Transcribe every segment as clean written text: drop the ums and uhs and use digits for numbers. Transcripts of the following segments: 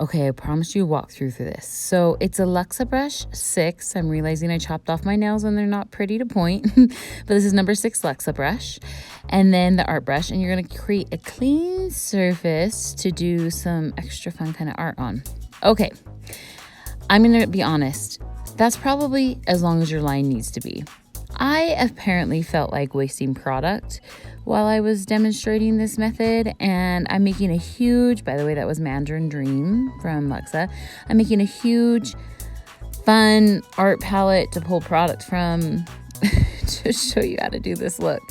Okay, I promised you a walkthrough through this. So it's a Luxa brush 6. I'm realizing I chopped off my nails and they're not pretty to point. But this is number 6 Luxa brush. And then the art brush. And you're going to create a clean surface to do some extra fun kind of art on. Okay, I'm going to be honest. That's probably as long as your line needs to be. I apparently felt like wasting product while I was demonstrating this method, and I'm making a huge, by the way, that was Mandarin Dream from Luxa. I'm making a huge, fun art palette to pull product from to show you how to do this look.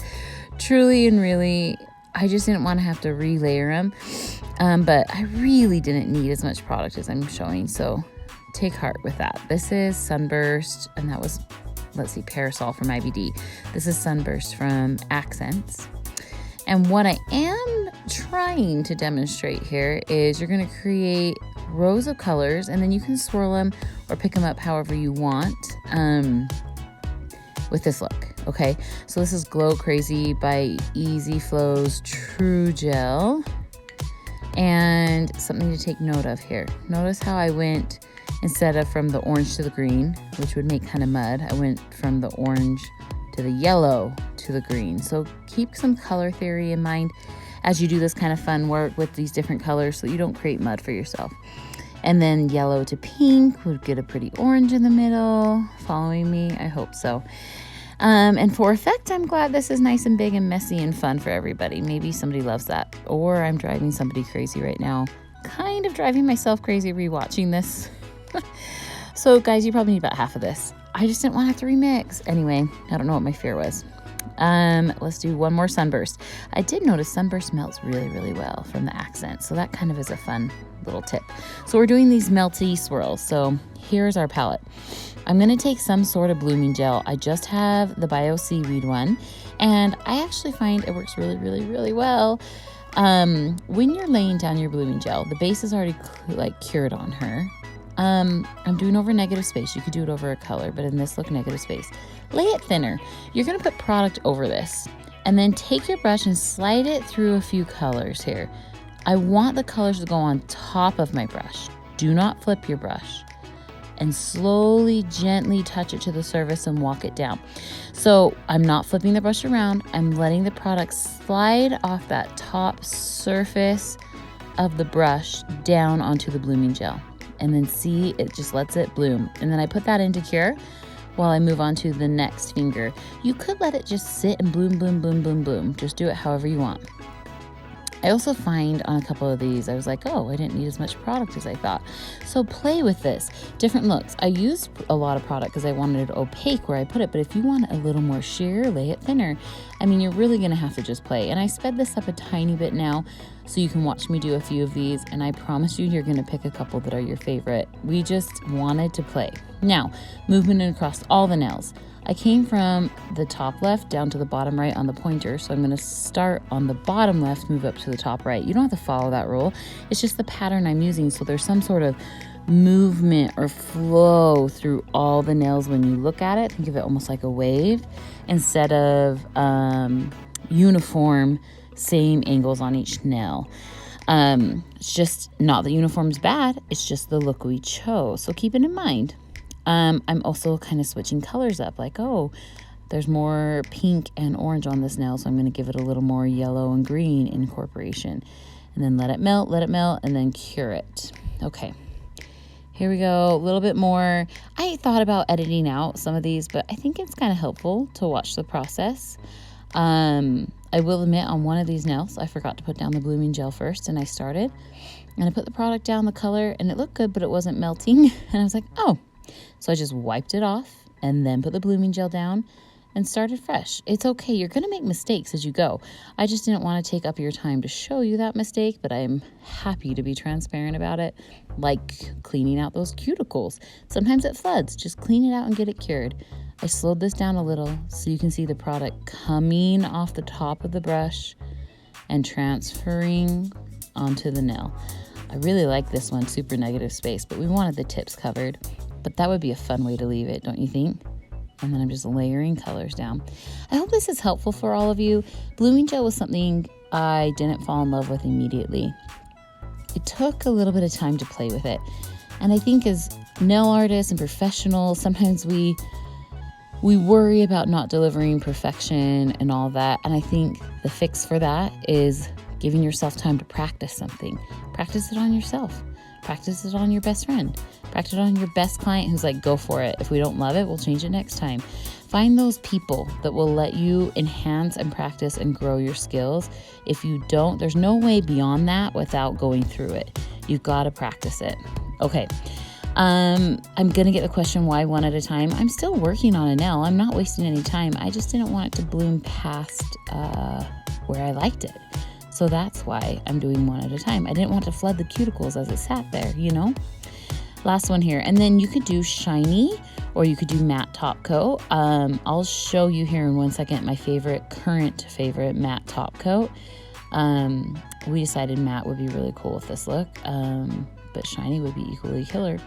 Truly and really, I just didn't want to have to relayer them, but I really didn't need as much product as I'm showing, so take heart with that. This is Sunburst, and that was, let's see, Parasol from IBD. This is Sunburst from Accents. And what I am trying to demonstrate here is you're going to create rows of colors, and then you can swirl them or pick them up however you want with this look. Okay, so this is Glow Crazy by Easy Flows True Gel. And something to take note of here. Notice how I went, instead of from the orange to the green, which would make kind of mud, I went from the orange to the yellow to the green. So keep some color theory in mind as you do this kind of fun work with these different colors so you don't create mud for yourself. And then yellow to pink would get a pretty orange in the middle. Following me? I hope so. And for effect, I'm glad this is nice and big and messy and fun for everybody. Maybe somebody loves that. Or I'm driving somebody crazy right now. Kind of driving myself crazy rewatching this. So guys, you probably need about half of this. I just didn't want to have to remix. Anyway, I don't know what my fear was. Let's do one more Sunburst. I did notice Sunburst melts really, really well from the accent. So that kind of is a fun little tip. So we're doing these melty swirls. So here's our palette. I'm going to take some sort of blooming gel. I just have the Bio Seaweed one. And I actually find it works really, really, really well. When you're laying down your blooming gel, the base is already cured on her. I'm doing over negative space. You could do it over a color, but in this look, negative space. Lay it thinner. You're going to put product over this, and then take your brush and slide it through a few colors here. I want the colors to go on top of my brush. Do not flip your brush, and slowly, gently touch it to the surface and walk it down. So I'm not flipping the brush around. I'm letting the product slide off that top surface of the brush down onto the blooming gel. And then see, it just lets it bloom. And then I put that into cure while I move on to the next finger. You could let it just sit and bloom, bloom, bloom, bloom, bloom. Just do it however you want. I also find on a couple of these, I was like, oh, I didn't need as much product as I thought. So play with this. Different looks. I used a lot of product because I wanted it opaque where I put it, but if you want a little more sheer, lay it thinner. I mean, you're really going to have to just play. And I sped this up a tiny bit now so you can watch me do a few of these, and I promise you're going to pick a couple that are your favorite. We just wanted to play. Now, movement across all the nails. I came from the top left down to the bottom right on the pointer, so I'm going to start on the bottom left, move up to the top right. You don't have to follow that rule. It's just the pattern I'm using, so there's some sort of movement or flow through all the nails when you look at it. Think of it almost like a wave instead of uniform, same angles on each nail. It's just not that uniform's bad, it's just the look we chose, so keep it in mind. I'm also kind of switching colors up, like, oh, there's more pink and orange on this nail, so I'm going to give it a little more yellow and green incorporation. And then let it melt, and then cure it. Okay, here we go, a little bit more. I thought about editing out some of these, but I think it's kind of helpful to watch the process. I will admit, on one of these nails, I forgot to put down the blooming gel first, and I started. And I put the product down, the color, and it looked good, but it wasn't melting. And I was like, oh. So I just wiped it off and then put the blooming gel down and started fresh. It's okay. You're going to make mistakes as you go. I just didn't want to take up your time to show you that mistake, but I'm happy to be transparent about it, like cleaning out those cuticles. Sometimes it floods. Just clean it out and get it cured. I slowed this down a little so you can see the product coming off the top of the brush and transferring onto the nail. I really like this one, super negative space, but we wanted the tips covered. But that would be a fun way to leave it, don't you think? And then I'm just layering colors down. I hope this is helpful for all of you. Blooming gel was something I didn't fall in love with immediately. it took a little bit of time to play with it. And I think as nail artists and professionals, sometimes we worry about not delivering perfection and all that. And I think the fix for that is giving yourself time to practice something. Practice it on yourself. Practice it on your best friend. Practice it on your best client who's like, go for it. If we don't love it, we'll change it next time. Find those people that will let you enhance and practice and grow your skills. If you don't, there's no way beyond that without going through it. You've got to practice it. Okay. I'm going to get the question, why one at a time? I'm still working on a nail. I'm not wasting any time. I just didn't want it to bloom past where I liked it. So that's why I'm doing one at a time. I didn't want to flood the cuticles as it sat there, you know? Last one here. And then you could do shiny or you could do matte top coat. I'll show you here in 1 second my current favorite matte top coat. We decided matte would be really cool with this look. But shiny would be equally killer.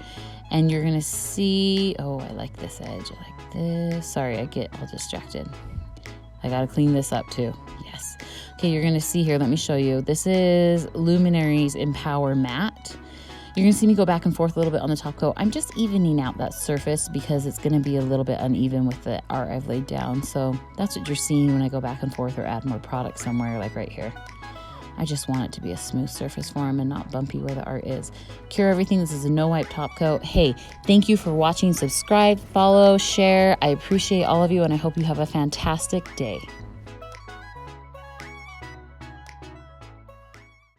And you're gonna see, oh, I like this edge, I like this. Sorry, I get all distracted. I gotta clean this up too, yes. Okay, you're gonna see here, let me show you. This is Luminary's Empower Matte. You're gonna see me go back and forth a little bit on the top coat. I'm just evening out that surface because it's gonna be a little bit uneven with the art I've laid down. So that's what you're seeing when I go back and forth or add more product somewhere, like right here. I just want it to be a smooth surface for them and not bumpy where the art is. Cure Everything. This is a no wipe top coat. Hey, thank you for watching. Subscribe, follow, share. I appreciate all of you and I hope you have a fantastic day.